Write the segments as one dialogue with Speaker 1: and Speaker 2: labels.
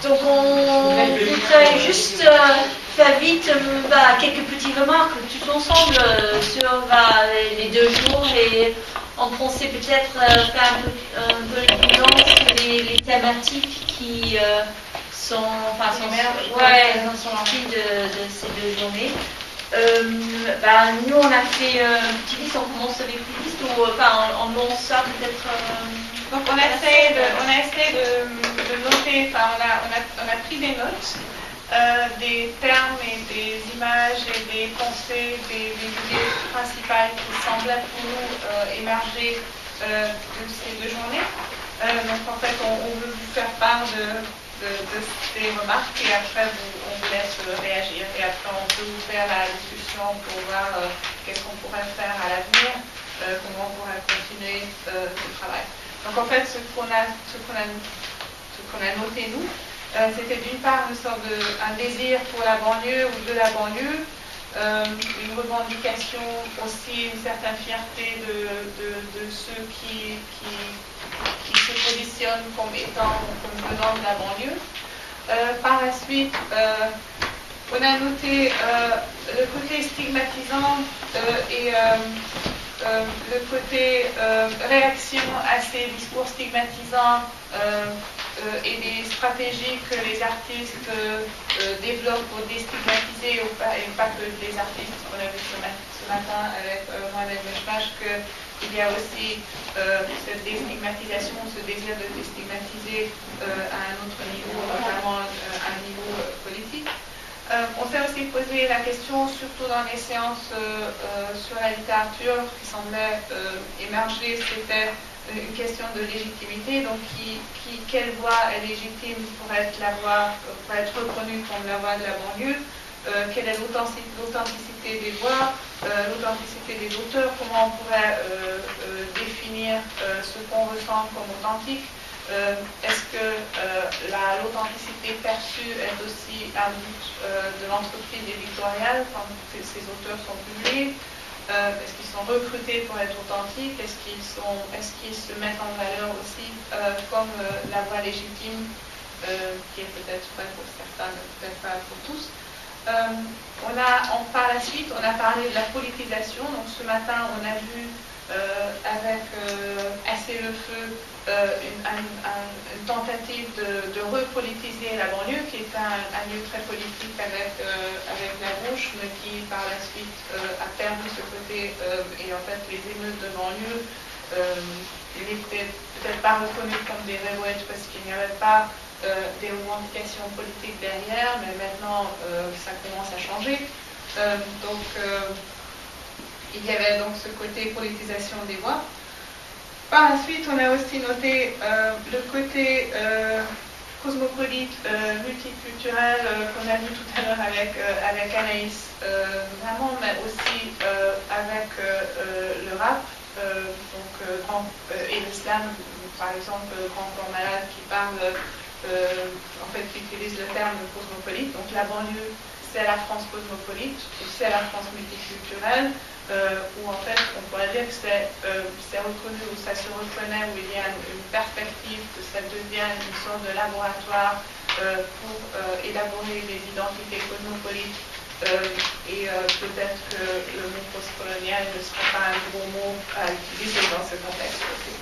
Speaker 1: Donc on voudrait juste faire vite quelques petites remarques tous ensemble sur les 2 jours et en français peut-être faire un peu de prudence sur les thématiques qui sont sorties de ces 2 journées. Nous on a fait une petite liste, on commence avec les listes ou on lance ça peut-être.
Speaker 2: Donc on a essayé de noter, on a pris des notes, des termes et des images et des pensées, des idées principales qui semblaient pour nous émerger de ces 2 journées. Donc en fait on veut vous faire part de ces remarques et après on vous laisse réagir et après on peut vous faire la discussion pour voir qu'est-ce qu'on pourrait faire à l'avenir, comment on pourrait continuer le travail. Donc en fait ce qu'on a noté nous, c'était d'une part un désir pour la banlieue ou de la banlieue, une revendication aussi, une certaine fierté de ceux qui se positionnent comme venant de la banlieue. Par la suite, on a noté le côté stigmatisant et le côté réaction à ces discours stigmatisants et des stratégies que les artistes développent pour déstigmatiser, et pas que les artistes, on a vu ce matin avec Mohamed Meshmash qu'il y a aussi cette déstigmatisation, ce désir de déstigmatiser à un autre niveau, notamment à un niveau politique. On s'est aussi posé la question, surtout dans les séances sur la littérature qui semblait émerger, c'était une question de légitimité, donc quelle voix est légitime pour être reconnue comme la voix de la banlieue, quelle est l'authenticité des voix, l'authenticité des auteurs, comment on pourrait définir ce qu'on ressent comme authentique. Est-ce que l'authenticité perçue est aussi un but de l'entreprise éditoriale quand ces auteurs sont publiés? Est-ce qu'ils sont recrutés pour être authentiques? Est-ce qu'ils se mettent en valeur aussi comme la voix légitime qui est peut-être vraie pour certains, mais peut-être pas pour tous? Par la suite, on a parlé de la politisation. Donc ce matin, on a vu avec Assez le feu une tentative de repolitiser la banlieue, qui est un lieu très politique avec la gauche, mais qui par la suite a perdu ce côté, et en fait les émeutes de banlieue n'étaient peut-être pas reconnues comme des revues parce qu'il n'y avait pas des revendications politiques derrière, mais maintenant ça commence à changer. Il y avait donc ce côté politisation des voix. Par la suite, on a aussi noté le côté cosmopolite, multiculturel qu'on a vu tout à l'heure avec Anaïs, vraiment, mais aussi avec le rap, et l'islam, par exemple, Grand Corps Malade qui parle, qui utilise le terme cosmopolite. Donc la banlieue, c'est la France cosmopolite, c'est la France multiculturelle. Où en fait on pourrait dire que c'est reconnu, ou ça se reconnaît, où il y a une perspective que ça devient une sorte de laboratoire pour élaborer des identités cosmopolites, et peut-être que le mot postcolonial ne serait pas un gros mot à utiliser dans ce contexte aussi.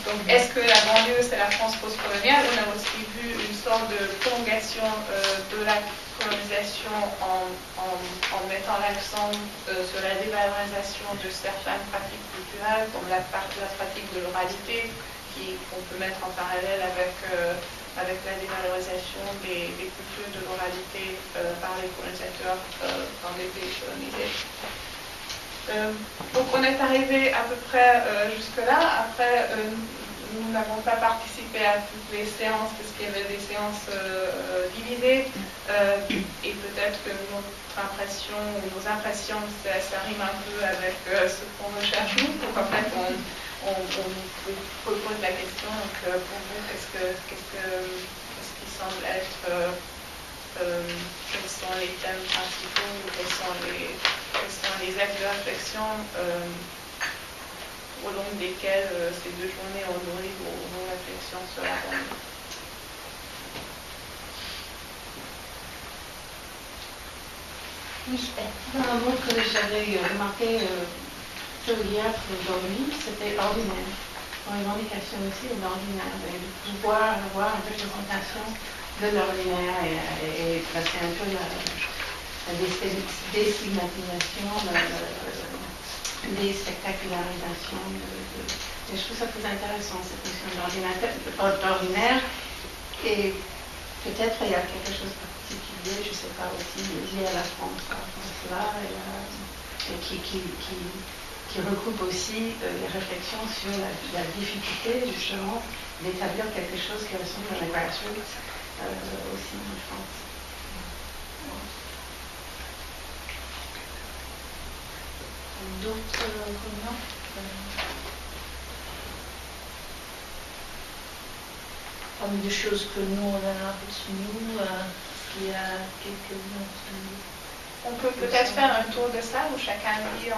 Speaker 2: Donc est-ce que la banlieue c'est la France postcoloniale? On a aussi vu une sorte de prolongation de la colonisation en mettant l'accent sur la dévalorisation de certaines pratiques culturelles, comme la pratique de l'oralité, qu'on peut mettre en parallèle avec la dévalorisation des cultures de l'oralité par les colonisateurs dans les pays colonisés. Donc on est arrivé à peu près jusque-là. Après, nous n'avons pas participé à toutes les séances parce qu'il y avait des séances divisées, et peut-être que notre impression ou nos impressions, ça rime un peu avec ce qu'on recherche nous. Donc en fait, on vous propose la question. Donc pour vous, qu'est-ce qui semble être, quels sont les thèmes principaux, ou quels sont les axes de réflexion au long desquels ces 2 journées ont nourri vos réflexions sur la banlieue?
Speaker 1: Oui.
Speaker 3: Dans un mot que j'avais remarqué hier dans le livre, c'était ordinaire. Dans les revendications aussi, l'ordinaire, de pouvoir avoir une représentation de l'ordinaire et c'est un peu la déstigmatisation, des spectacularisations. Et je trouve ça très intéressant, cette notion d'ordinaire. Et peut-être il y a quelque chose de particulier, je ne sais pas, aussi lié à la France par rapport à cela, et qui recoupe aussi les réflexions sur la difficulté, justement, d'établir quelque chose qui ressemble à la grassroots aussi en France.
Speaker 1: D'autres remarques parmi des choses que nous on a reçues, est-ce qu'il y a quelques
Speaker 2: On peut peut-être faire un tour de ça où chacun dit en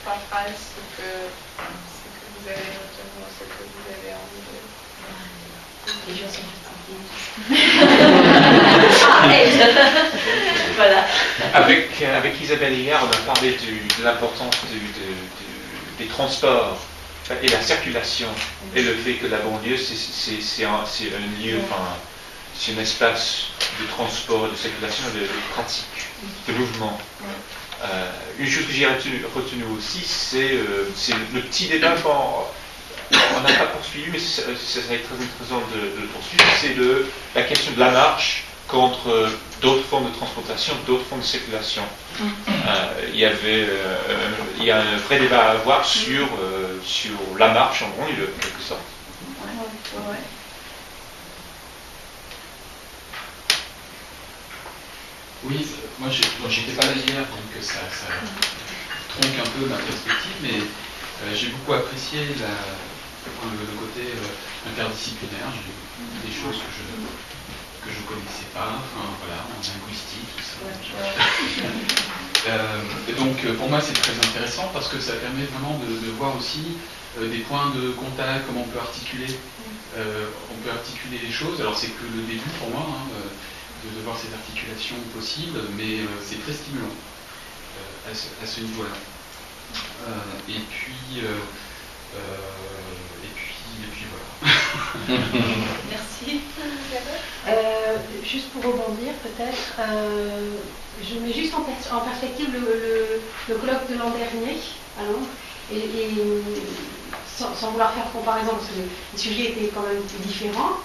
Speaker 2: 2-3 phrases ce que vous avez retenu, ce que vous avez envie de.
Speaker 1: Les gens sont fatigués. Voilà.
Speaker 4: Avec Isabelle hier, on a parlé de l'importance des transports et la circulation et le fait que la banlieue c'est un lieu, c'est un espace de transport, de circulation, de pratique, de mouvement. Une chose que j'ai retenu aussi, c'est le petit débat on n'a pas poursuivi, mais ça serait très intéressant de le poursuivre, c'est la question de la marche contre d'autres formes de transportation, d'autres formes de circulation. Il y a un vrai débat à avoir sur la marche en banlieue, en quelque sorte.
Speaker 2: Ouais.
Speaker 5: Oui, moi j'étais pas là hier, donc ça tronque un peu ma perspective, mais j'ai beaucoup apprécié le côté interdisciplinaire. J'ai des choses que je connaissais pas, en linguistique, tout ça. Et donc pour moi c'est très intéressant parce que ça permet vraiment de voir aussi des points de contact, comment on peut articuler les choses. Alors c'est que le début pour moi, de voir ces articulations possibles, mais c'est très stimulant à ce niveau-là. Et puis voilà.
Speaker 1: Merci.
Speaker 3: Juste pour rebondir, peut-être, je mets juste en perspective le colloque de l'an dernier à Londres, et sans vouloir faire de comparaison, parce que les sujets étaient quand même différents,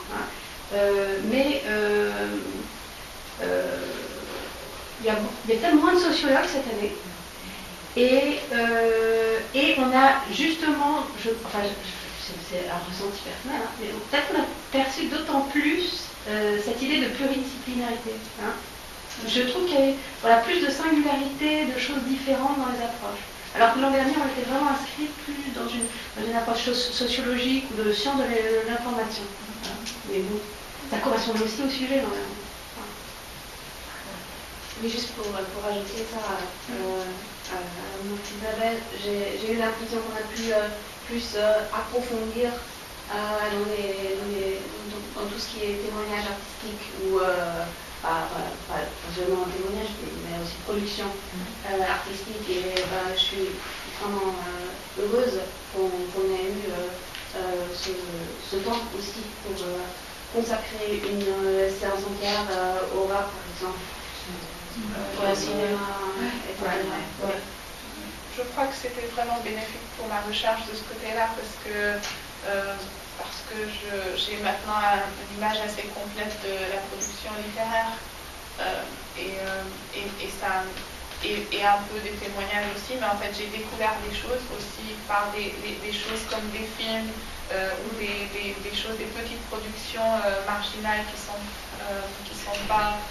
Speaker 3: mais il y a peut-être moins de sociologues cette année. Et on a justement, c'est un ressenti personnel, mais peut-être qu'on a perçu d'autant plus cette idée de pluridisciplinarité. Je trouve qu'il y a plus de singularité, de choses différentes dans les approches. Alors que l'an dernier, on était vraiment inscrit plus dans une approche sociologique ou de science de l'information. Mais bon, ça correspond aussi au sujet dans la...
Speaker 6: Oui, juste pour ajouter ça à notre Isabelle, j'ai eu l'impression qu'on a pu plus approfondir dans tout ce qui est témoignage artistique ou pas seulement témoignage mais aussi production artistique, et je suis vraiment heureuse qu'on ait eu ce temps aussi pour consacrer une séance entière au rap par exemple. Pour le cinéma, etc.
Speaker 2: Je crois que c'était vraiment bénéfique pour ma recherche de ce côté-là parce que j'ai maintenant une image assez complète de la production littéraire et un peu des témoignages aussi, mais en fait j'ai découvert des choses aussi par des choses comme des films ou des choses, des petites productions marginales qui sont pas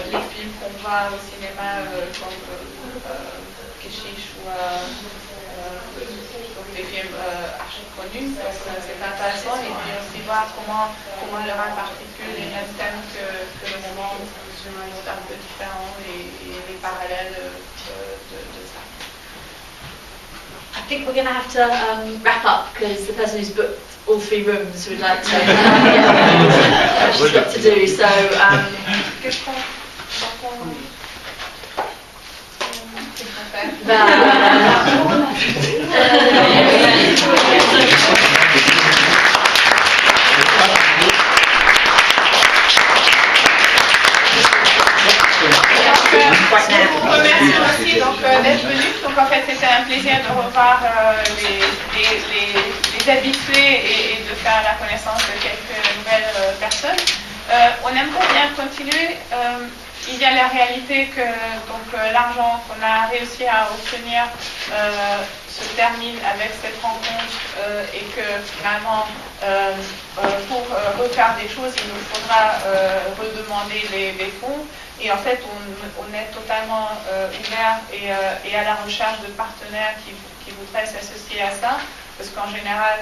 Speaker 2: les films qu'on voit au cinéma comme Keshish ou des films archi connus. Donc c'est intéressant, et puis aussi voir comment le rap articule les mêmes thèmes que le moment sous un mode un peu différent et les parallèles de ça.
Speaker 1: I think we're going to have to wrap up because the person who's booked all 3 rooms would like to she's got to do, so
Speaker 2: Je vous remercie aussi d'être venu. Donc en fait c'était un plaisir de revoir les habitués et de faire la connaissance de quelques nouvelles personnes. On aimerait bien continuer. Il y a la réalité que l'argent qu'on a réussi à obtenir se termine avec cette rencontre et que finalement pour refaire des choses il nous faudra redemander les fonds. Et en fait, on est totalement ouvert et à la recherche de partenaires qui voudraient s'associer à ça, parce qu'en général,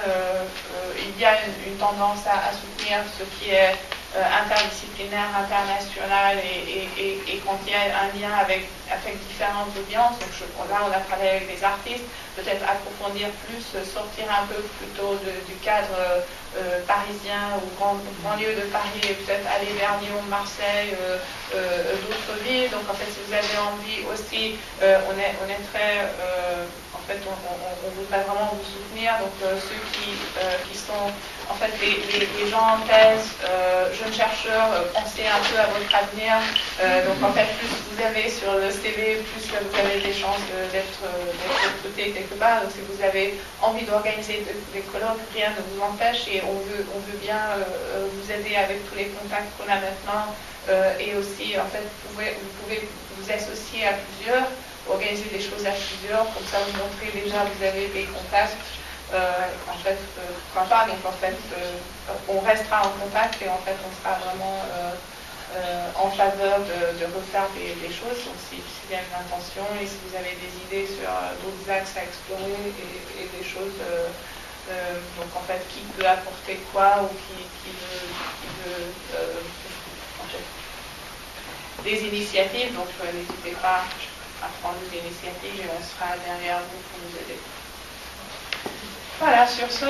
Speaker 2: il y a une tendance à soutenir ce qui est interdisciplinaire, international, et quand il y a un lien avec différentes audiences. Donc là, on a travaillé avec des artistes, peut-être approfondir plus, sortir un peu plutôt du cadre parisien ou banlieue de Paris, et peut-être aller vers Lyon, Marseille, d'autres villes. Donc en fait, si vous avez envie aussi, on est très, en fait, on voudrait vraiment vous soutenir. Donc ceux qui sont en fait les gens en thèse, jeunes chercheurs, pensez un peu à votre avenir. Donc en fait, plus vous avez sur le CV, plus vous avez des chances d'être recruté quelque part. Donc si vous avez envie d'organiser des colloques, rien ne vous empêche, et on veut bien vous aider avec tous les contacts qu'on a maintenant. Et aussi, en fait, vous pouvez vous associer à plusieurs, organiser des choses à plusieurs, comme ça vous montrez déjà vous avez des contacts. En fait, pourquoi pas. Donc en fait, on restera en contact et en fait, on sera vraiment en faveur de refaire des choses. Donc s'il y a une intention et si vous avez des idées sur d'autres axes à explorer et des choses. Donc en fait, qui peut apporter quoi ou qui veut en fait, des initiatives. Donc n'hésitez pas à prendre des initiatives et on sera derrière vous pour nous aider. Voilà, sur ce...